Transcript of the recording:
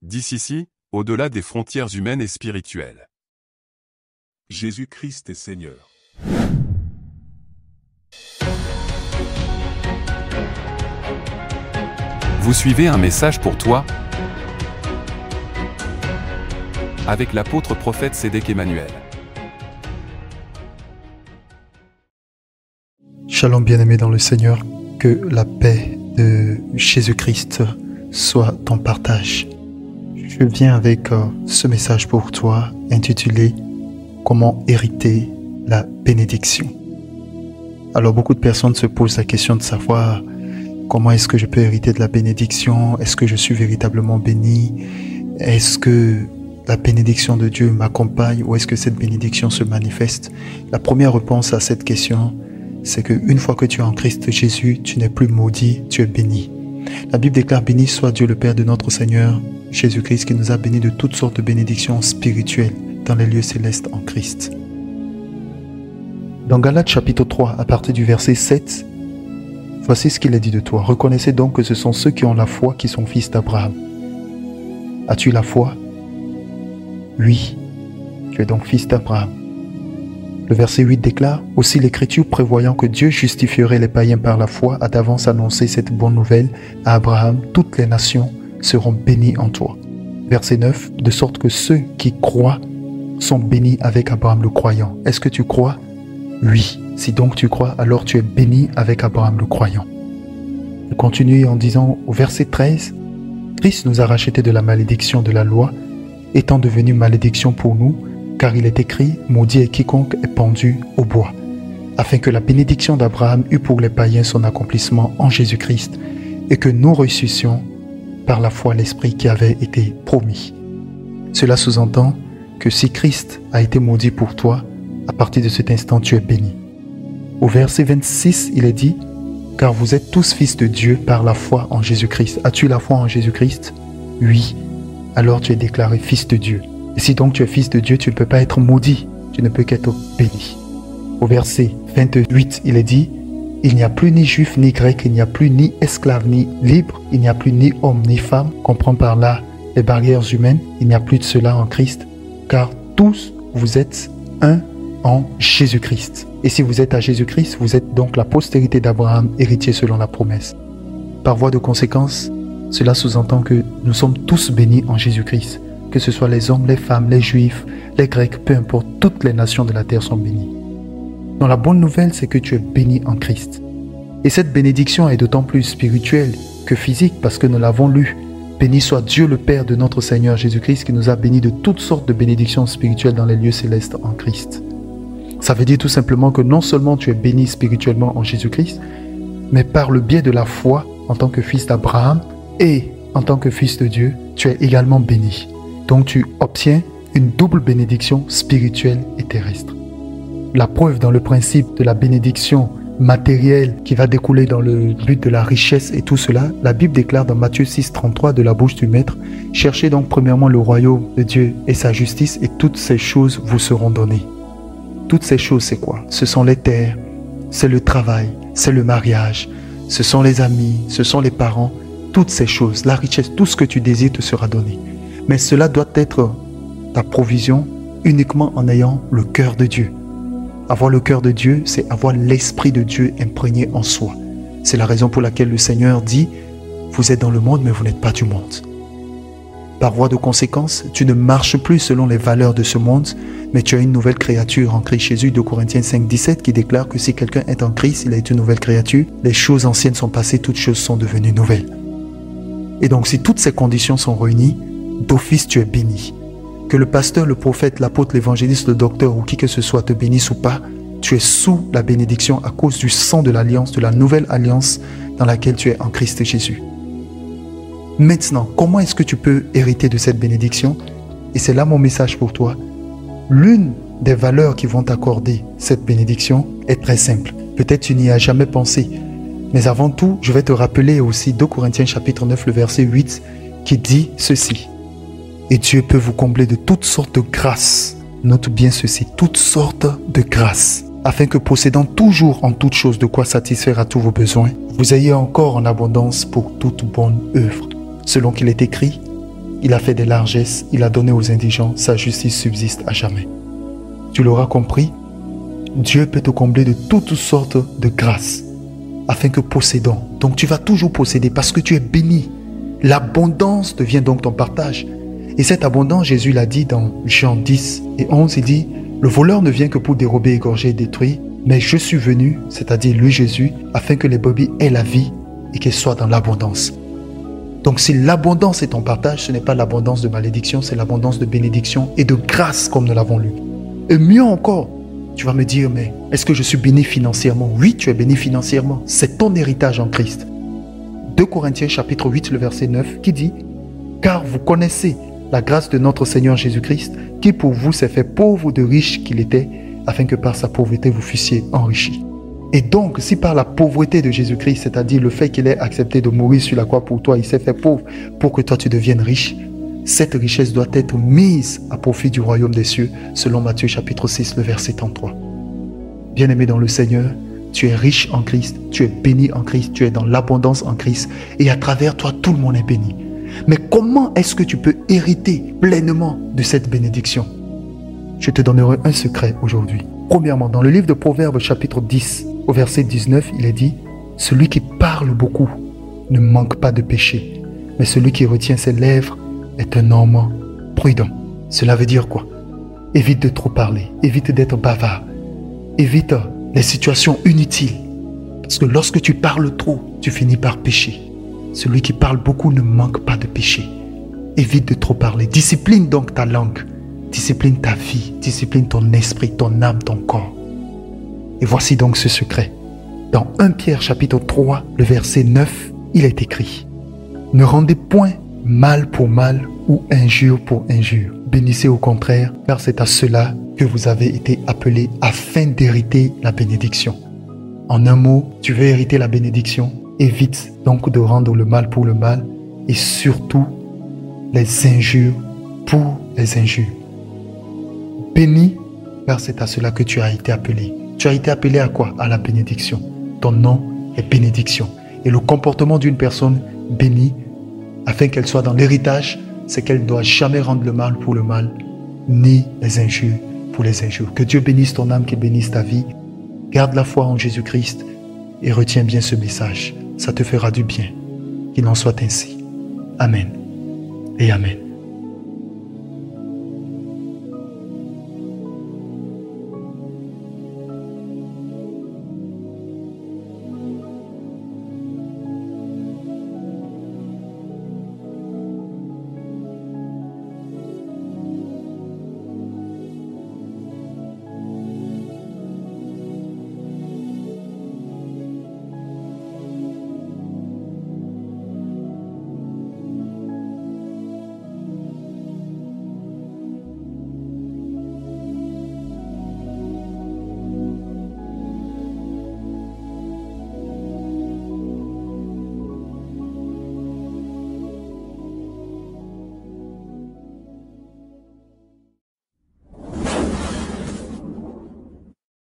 d'ici, au-delà des frontières humaines et spirituelles. Jésus-Christ est Seigneur. Vous suivez un message pour toi avec l'apôtre prophète Sédek Emmanuel. Shalom bien-aimé dans le Seigneur, que la paix de Jésus-Christ soit ton partage. Je viens avec ce message pour toi intitulé « Comment hériter la bénédiction ». Alors beaucoup de personnes se posent la question de savoir comment est-ce que je peux hériter de la bénédiction, est-ce que je suis véritablement béni, est-ce que la bénédiction de Dieu m'accompagne ou est-ce que cette bénédiction se manifeste? La première réponse à cette question, c'est qu'une fois que tu es en Christ Jésus, tu n'es plus maudit, tu es béni. La Bible déclare « Béni soit Dieu le Père de notre Seigneur Jésus-Christ qui nous a bénis de toutes sortes de bénédictions spirituelles dans les lieux célestes en Christ. » Dans Galates chapitre 3, à partir du verset 7, voici ce qu'il est dit de toi. « Reconnaissez donc que ce sont ceux qui ont la foi qui sont fils d'Abraham. » As-tu la foi? Oui, tu es donc fils d'Abraham. Le verset 8 déclare « Aussi l'Écriture, prévoyant que Dieu justifierait les païens par la foi, a d'avance annoncé cette bonne nouvelle à Abraham, toutes les nations seront bénies en toi. » Verset 9 « De sorte que ceux qui croient sont bénis avec Abraham le croyant. » Est-ce que tu crois? Oui. Si donc tu crois, alors tu es béni avec Abraham le croyant. Je continue en disant au verset 13 « Christ nous a rachetés de la malédiction de la loi, étant devenu malédiction pour nous, car il est écrit, maudit est quiconque est pendu au bois, afin que la bénédiction d'Abraham eût pour les païens son accomplissement en Jésus-Christ, et que nous reçussions par la foi l'Esprit qui avait été promis. » Cela sous-entend que si Christ a été maudit pour toi, à partir de cet instant tu es béni. Au verset 26, il est dit, « Car vous êtes tous fils de Dieu par la foi en Jésus-Christ. » As-tu la foi en Jésus-Christ? Oui. Alors tu es déclaré fils de Dieu. Et si donc tu es fils de Dieu, tu ne peux pas être maudit, tu ne peux qu'être béni. Au verset 28, il est dit, « Il n'y a plus ni juif ni grec, il n'y a plus ni esclave ni libre, il n'y a plus ni homme ni femme, comprend par là les barrières humaines, il n'y a plus de cela en Christ, car tous vous êtes un en Jésus-Christ. Et si vous êtes à Jésus-Christ, vous êtes donc la postérité d'Abraham, héritier selon la promesse. » Par voie de conséquence, cela sous-entend que nous sommes tous bénis en Jésus-Christ. Que ce soit les hommes, les femmes, les juifs, les grecs, peu importe, toutes les nations de la terre sont bénies. Donc la bonne nouvelle, c'est que tu es béni en Christ. Et cette bénédiction est d'autant plus spirituelle que physique parce que nous l'avons lu. Béni soit Dieu le Père de notre Seigneur Jésus-Christ qui nous a bénis de toutes sortes de bénédictions spirituelles dans les lieux célestes en Christ. Ça veut dire tout simplement que non seulement tu es béni spirituellement en Jésus-Christ, mais par le biais de la foi en tant que fils d'Abraham et en tant que fils de Dieu, tu es également béni. Donc tu obtiens une double bénédiction spirituelle et terrestre. La preuve dans le principe de la bénédiction matérielle qui va découler dans le but de la richesse et tout cela, la Bible déclare dans Matthieu 6,33 de la bouche du Maître, « Cherchez donc premièrement le royaume de Dieu et sa justice et toutes ces choses vous seront données. » Toutes ces choses, c'est quoi? Ce sont les terres, c'est le travail, c'est le mariage, ce sont les amis, ce sont les parents, toutes ces choses, la richesse, tout ce que tu désires te sera donné. Mais cela doit être ta provision uniquement en ayant le cœur de Dieu. Avoir le cœur de Dieu, c'est avoir l'Esprit de Dieu imprégné en soi. C'est la raison pour laquelle le Seigneur dit « Vous êtes dans le monde, mais vous n'êtes pas du monde. » Par voie de conséquence, tu ne marches plus selon les valeurs de ce monde, mais tu as une nouvelle créature en Christ Jésus, 2 Corinthiens 5, 17, qui déclare que si quelqu'un est en Christ, il est une nouvelle créature. Les choses anciennes sont passées, toutes choses sont devenues nouvelles. Et donc, si toutes ces conditions sont réunies, d'office tu es béni. Que le pasteur, le prophète, l'apôtre, l'évangéliste, le docteur ou qui que ce soit te bénisse ou pas, tu es sous la bénédiction à cause du sang de l'alliance, de la nouvelle alliance dans laquelle tu es en Christ Jésus. Maintenant, comment est-ce que tu peux hériter de cette bénédiction? Et c'est là mon message pour toi. L'une des valeurs qui vont t'accorder cette bénédiction est très simple. Peut-être tu n'y as jamais pensé. Mais avant tout, je vais te rappeler aussi 2 Corinthiens chapitre 9, le verset 8, qui dit ceci. « Et Dieu peut vous combler de toutes sortes de grâces. » Note bien ceci, toutes sortes de grâces. Afin que possédant toujours en toutes choses de quoi satisfaire à tous vos besoins, vous ayez encore en abondance pour toute bonne œuvre. Selon qu'il est écrit, il a fait des largesses, il a donné aux indigents, sa justice subsiste à jamais. Tu l'auras compris, Dieu peut te combler de toutes sortes de grâces, afin que possédant. Donc tu vas toujours posséder parce que tu es béni. L'abondance devient donc ton partage. Et cette abondance, Jésus l'a dit dans Jean 10 et 11, il dit, le voleur ne vient que pour dérober, égorger et détruire, mais je suis venu, c'est-à-dire lui Jésus, afin que les brebis aient la vie et qu'elles soient dans l'abondance. Donc si l'abondance est ton partage, ce n'est pas l'abondance de malédiction, c'est l'abondance de bénédiction et de grâce comme nous l'avons lu. Et mieux encore, tu vas me dire, mais est-ce que je suis béni financièrement? Oui, tu es béni financièrement. C'est ton héritage en Christ. 2 Corinthiens chapitre 8, le verset 9, qui dit, car vous connaissez la grâce de notre Seigneur Jésus-Christ, qui pour vous s'est fait pauvre de riche qu'il était, afin que par sa pauvreté vous fussiez enrichis. Et donc, si par la pauvreté de Jésus-Christ, c'est-à-dire le fait qu'il ait accepté de mourir sur la croix pour toi, il s'est fait pauvre pour que toi tu deviennes riche, cette richesse doit être mise à profit du royaume des cieux, selon Matthieu chapitre 6, le verset 33. Bien-aimé dans le Seigneur, tu es riche en Christ, tu es béni en Christ, tu es dans l'abondance en Christ, et à travers toi, tout le monde est béni. Mais comment est-ce que tu peux hériter pleinement de cette bénédiction? Je te donnerai un secret aujourd'hui. Premièrement, dans le livre de Proverbes chapitre 10, au verset 19, il est dit, « Celui qui parle beaucoup ne manque pas de péché, mais celui qui retient ses lèvres est un homme prudent. » Cela veut dire quoi? Évite de trop parler, évite d'être bavard, évite les situations inutiles. Parce que lorsque tu parles trop, tu finis par pécher. Celui qui parle beaucoup ne manque pas de péché. Évite de trop parler. Discipline donc ta langue. Discipline ta vie. Discipline ton esprit, ton âme, ton corps. Et voici donc ce secret. Dans 1 Pierre chapitre 3, le verset 9, il est écrit, « Ne rendez point mal pour mal ou injure pour injure. Bénissez au contraire, car c'est à cela que vous avez été appelés afin d'hériter la bénédiction. » En un mot, tu veux hériter la bénédiction, évite donc de rendre le mal pour le mal et surtout les injures pour les injures. Bénis, car c'est à cela que tu as été appelé. Tu as été appelé à quoi? À la bénédiction. Ton nom est bénédiction. Et le comportement d'une personne bénie, afin qu'elle soit dans l'héritage, c'est qu'elle ne doit jamais rendre le mal pour le mal, ni les injures pour les injures. Que Dieu bénisse ton âme, qu'il bénisse ta vie. Garde la foi en Jésus-Christ et retiens bien ce message. Ça te fera du bien. Qu'il en soit ainsi. Amen et Amen.